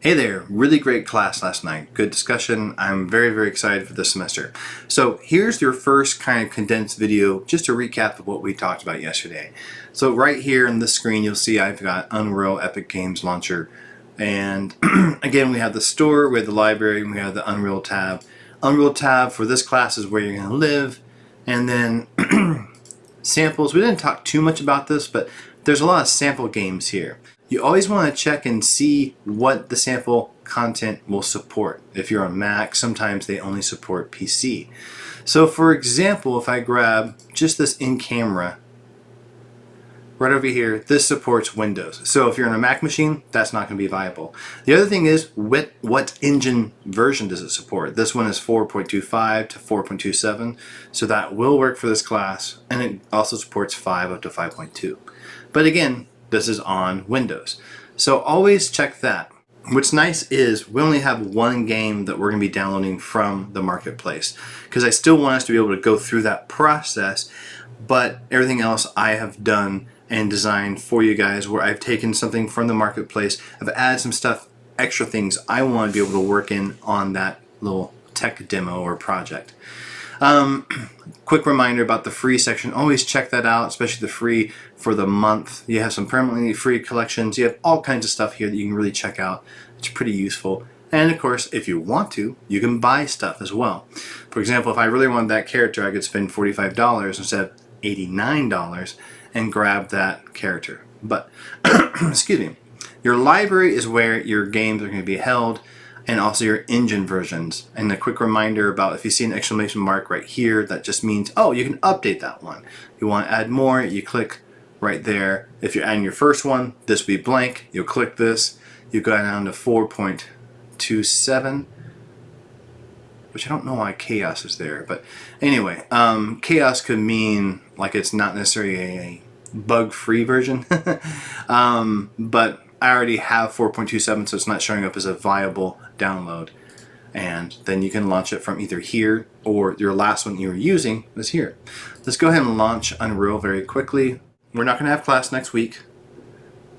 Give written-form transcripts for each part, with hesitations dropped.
Hey there, really great class last night. Good discussion. I'm very excited for this semester. So here's your first kind of condensed video just to recap of what we talked about yesterday. So right here on the screen you'll see I've got Unreal Epic Games Launcher. And again, we have the store, we have the library, and we have the Unreal tab. Unreal tab for this class is where you're going to live. And then samples. We didn't talk too much about this, but there's a lot of sample games here. You always want to check and see what the sample content will support. If you're on Mac, sometimes they only support PC. So for example, if I grab just this in-camera, right over here, this supports Windows. So if you're on a Mac machine, that's not going to be viable. The other thing is, what engine version does it support? This one is 4.25 to 4.27, so that will work for this class, and it also supports 5 up to 5.2. But again, this is on Windows. So always check that. What's nice is we only have one game that we're going to be downloading from the marketplace, because I still want us to be able to go through that process, but everything else I have done and designed for you guys, where I've taken something from the marketplace, I've added some stuff, extra things I want to be able to work in on that little tech demo or project. Quick reminder about the free section. Always check that out, especially the free for the month. You have some permanently free collections. You have all kinds of stuff here that you can really check out. It's pretty useful. And of course, if you want to, you can buy stuff as well. For example, if I really wanted that character, I could spend $45 instead of $89 and grab that character. But, excuse me, your library is where your games are going to be held, and also your engine versions. And a quick reminder about, if you see an exclamation mark right here, that just means, oh, you can update that one. You want to add more, you click right there. If you're adding your first one, this will be blank. You'll click this. You go down to 4.27, which I don't know why chaos is there, but anyway, chaos could mean like it's not necessarily a bug-free version, but I already have 4.27, so it's not showing up as a viable download. And then you can launch it from either here, or your last one you were using was here. Let's go ahead and launch Unreal very quickly. We're not going to have class next week.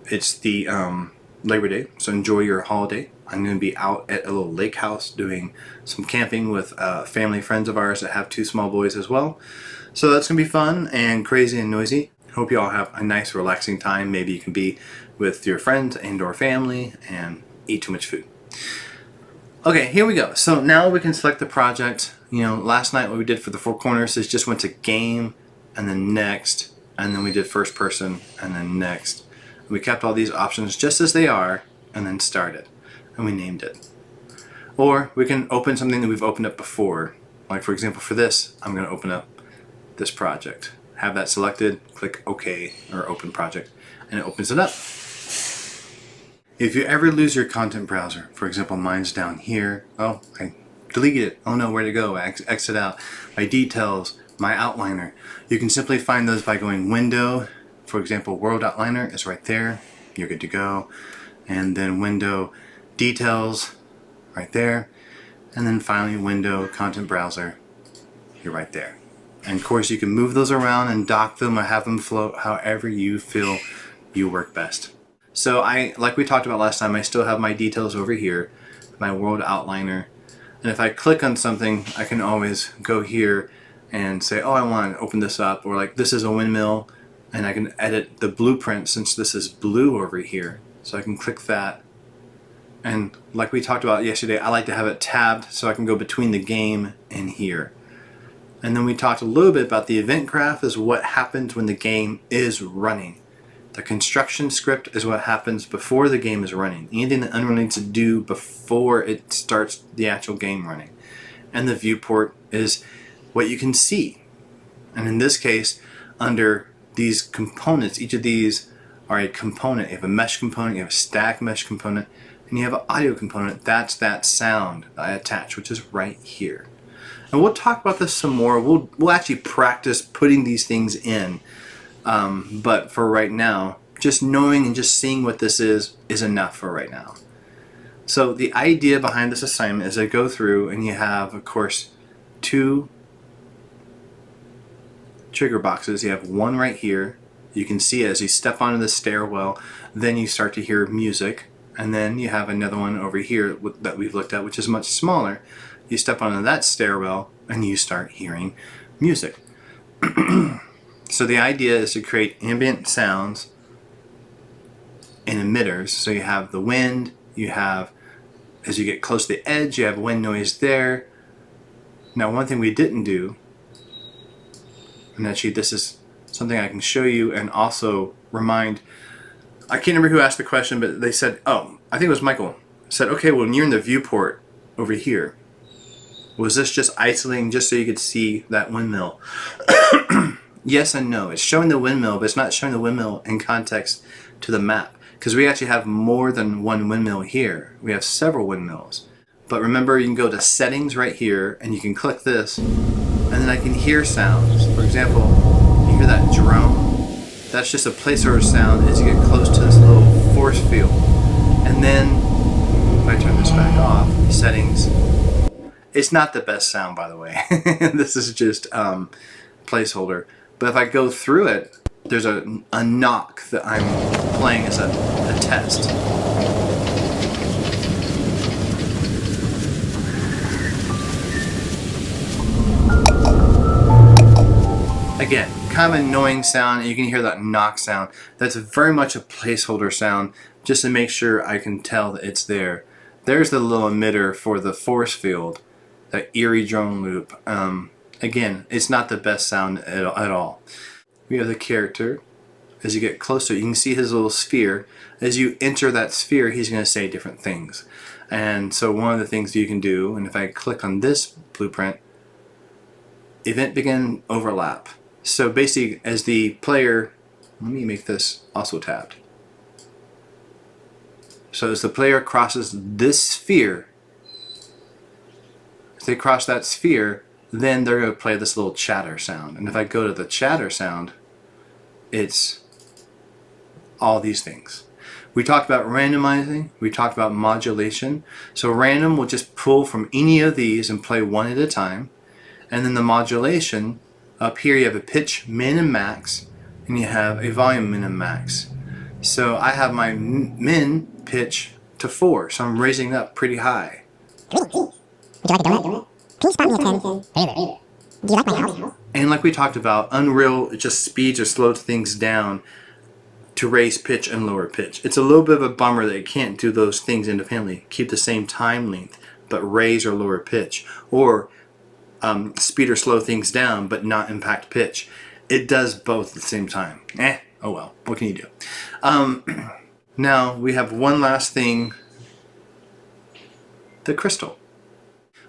It's the Labor Day, so enjoy your holiday. I'm going to be out at a little lake house doing some camping with family friends of ours that have 2 small boys as well. So that's going to be fun and crazy and noisy. Hope you all have a nice relaxing time. Maybe you can be with your friends and or family and eat too much food. Okay, here we go. So now we can select the project. You know, last night what we did for the 4 corners is just went to game and then next, and then we did first person and then next. We kept all these options just as they are and then started, and we named it. Or we can open something that we've opened up before. Like for example, for this, I'm going to open up this project. Have that selected, click OK or open project, and it opens it up. If you ever lose your content browser, for example mine's down here, oh, I deleted it, oh no, where to go, exit out, my details, my outliner, you can simply find those by going window, for example world outliner is right there, you're good to go, and then window details right there, and then finally window content browser, you're right there. And of course you can move those around and dock them or have them float however you feel you work best. So like we talked about last time, I still have my details over here, my world outliner, and if I click on something I can always go here and say, oh, I want to open this up, or like this is a windmill, and I can edit the blueprint since this is blue over here, so I can click that. And like we talked about yesterday, I like to have it tabbed so I can go between the game and here. And then we talked a little bit about the event graph is what happens when the game is running. The construction script is what happens before the game is running. Anything that Unreal needs to do before it starts the actual game running. And the viewport is what you can see. And in this case, under these components, each of these are a component. You have a mesh component, you have a stack mesh component, and you have an audio component. That's that sound that I attach, which is right here. And we'll talk about this some more. We'll actually practice putting these things in. But for right now, just knowing and just seeing what this is enough for right now. So the idea behind this assignment is I go through and you have, of course, 2 trigger boxes. You have one right here. You can see as you step onto the stairwell, then you start to hear music. and then you have another one over here that we've looked at, which is much smaller. You step onto that stairwell and you start hearing music. So the idea is to create ambient sounds and emitters. So you have the wind, you have, as you get close to the edge, you have wind noise there. Now, one thing we didn't do, and actually this is something I can show you and also remind, I can't remember who asked the question, but they said, oh, I think it was Michael, said, okay, well, when you're in the viewport over here, was this just isolating just so you could see that windmill? Yes and no. It's showing the windmill, but it's not showing the windmill in context to the map, because we actually have more than one windmill here. We have several windmills. But remember, you can go to settings right here and you can click this, and then I can hear sounds. For example, you hear that drone? That's just a placeholder sound as you get close to this little force field. And then, if I turn this back off, settings, it's not the best sound, by the way. This is just placeholder. But if I go through it, there's a knock that I'm playing as a test. Again, kind of annoying sound, and you can hear that knock sound. That's very much a placeholder sound, just to make sure I can tell that it's there. There's the little emitter for the force field, that eerie drone loop. Again, it's not the best sound at all. We have the character. As you get closer, you can see his little sphere. As you enter that sphere, he's going to say different things. And so one of the things you can do, and if I click on this blueprint, event begin overlap. So basically, as the player, let me make this also tabbed. So as the player crosses this sphere, if they cross that sphere, then they're going to play this little chatter sound. And if I go to the chatter sound, it's all these things. We talked about randomizing, we talked about modulation. So random will just pull from any of these and play one at a time. And then the modulation, up here you have a pitch min and max, and you have a volume min and max. So I have my min pitch to 4, so I'm raising it up pretty high. Would you like a donut? Can you spot me a 10? Hey there. Do you like my house? And like we talked about, Unreal, it just speeds or slows things down to raise pitch and lower pitch. It's a little bit of a bummer that it can't do those things independently, keep the same time length, but raise or lower pitch, or speed or slow things down but not impact pitch. It does both at the same time. Oh well, what can you do? Now we have one last thing, the crystal.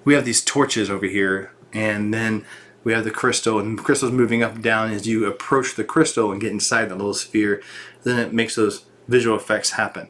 We have these torches over here, and then we have the crystal, and the crystal's moving up and down. As you approach the crystal and get inside the little sphere, then it makes those visual effects happen.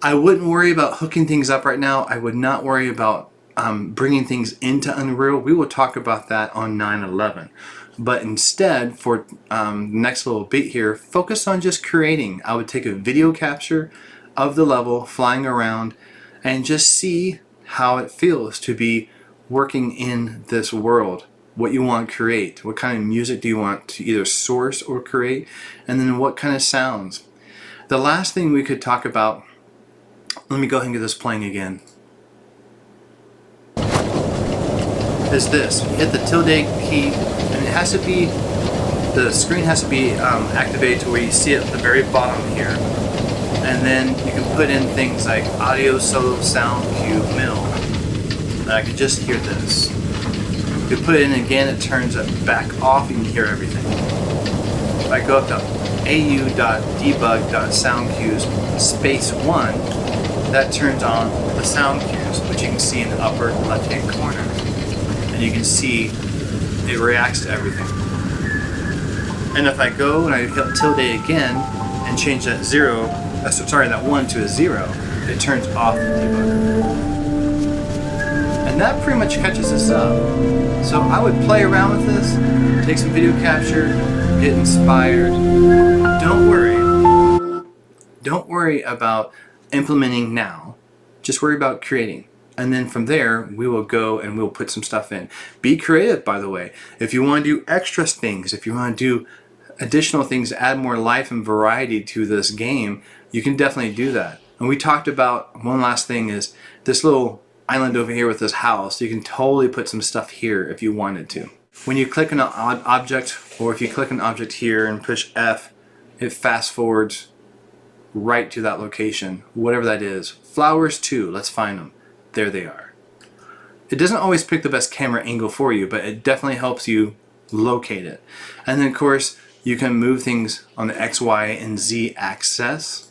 I wouldn't worry about hooking things up right now. I would not worry about bringing things into Unreal. We will talk about that on 9/11. But instead, for the next little bit here, focus on just creating. I would take a video capture of the level flying around and just see how it feels to be working in this world. What you want to create, what kind of music do you want to either source or create, and then what kind of sounds. The last thing we could talk about, let me go ahead and get this playing again, is this. You hit the tilde key, and it has to be, the screen has to be activated to where you see it at the very bottom here. And then you can put in things like audio, solo, sound, cue, mill. And I could just hear this. You put it in again, it turns it back off, you can hear everything. If I go up to au.debug.soundcues -1, that turns on the sound cues, which you can see in the upper left-hand corner. And you can see it reacts to everything. And if I go and I hit tilde again and change that 1 to a 0, it turns off the debugger. And that pretty much catches us up. So I would play around with this, take some video capture, get inspired. Don't worry about implementing now. Just worry about creating. And then from there, we will go and we'll put some stuff in. Be creative, by the way. If you want to do extra things, if you want to do additional things to add more life and variety to this game, you can definitely do that. And we talked about one last thing is this little island over here with this house. You can totally put some stuff here if you wanted to. When you click on an object, or if you click an object here and push F, it fast forwards right to that location, whatever that is. Flowers too, let's find them. There they are. It doesn't always pick the best camera angle for you, but it definitely helps you locate it. And then of course, you can move things on the X, Y, and Z axis,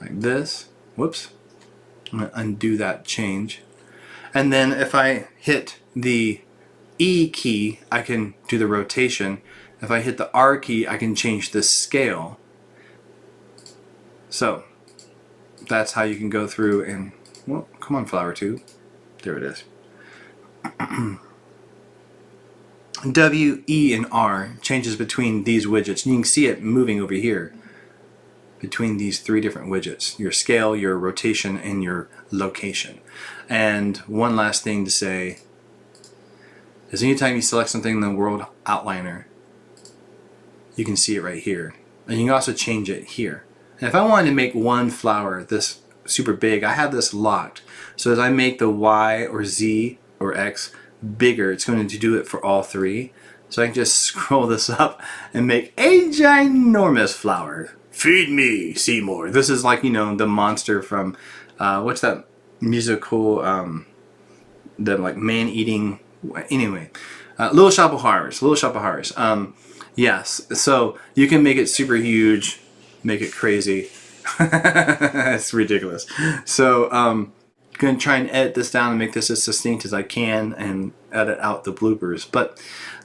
like this. Whoops. I'm going to undo that change. And then if I hit the E key, I can do the rotation. If I hit the R key, I can change the scale. So that's how you can go through and, well, come on, flower tube. There it is. W, E, and R changes between these widgets. And you can see it moving over here between these three different widgets. Your scale, your rotation, and your location. And one last thing to say is anytime you select something in the World Outliner, you can see it right here. And you can also change it here. And if I wanted to make one flower this super big, I have this locked. So as I make the Y or Z or X bigger, it's going to do it for all three. So I can just scroll this up and make a ginormous flower. Feed me, Seymour. This is like, you know, the monster from, what's that musical, the like man-eating, anyway. Little Shop of Horrors. Little Shop of Horrors. Yes, so you can make it super huge, make it crazy. It's ridiculous. So I'm going to try and edit this down and make this as succinct as I can and edit out the bloopers. But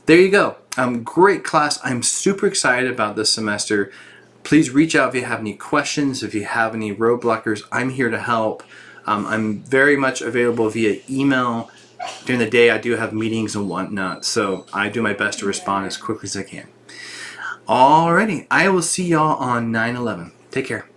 there you go. Great class. I'm super excited about this semester. Please reach out if you have any questions, if you have any roadblockers. I'm here to help. I'm very much available via email. During the day, I do have meetings and whatnot, so I do my best to respond as quickly as I can. Alrighty, I will see y'all on 9/11. Take care.